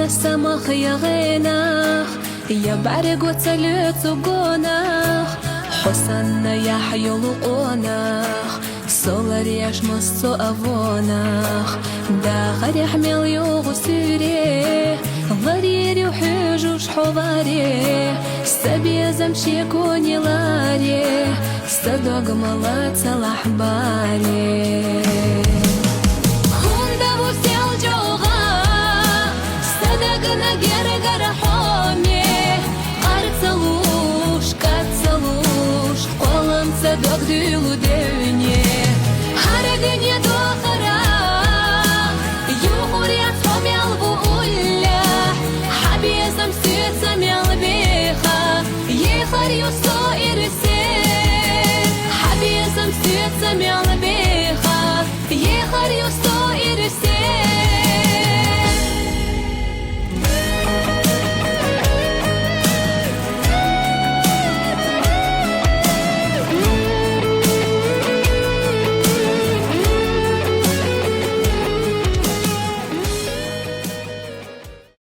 на самых яғинах, я барг وتسلت سجونах, حسنا يحيل قونах, солар яшмыс авонах, да харих мил سيري, غرير وحجوش حواري, سبي زمشي كوني لاري, صدق ملات صلاح باري. صدق دلو دنيا هر دنيا دخرا يغوري أصحاب يلبو أولا حبي زمسيت سميل بيخا يخر يصائر السير حبي زمسيت سميل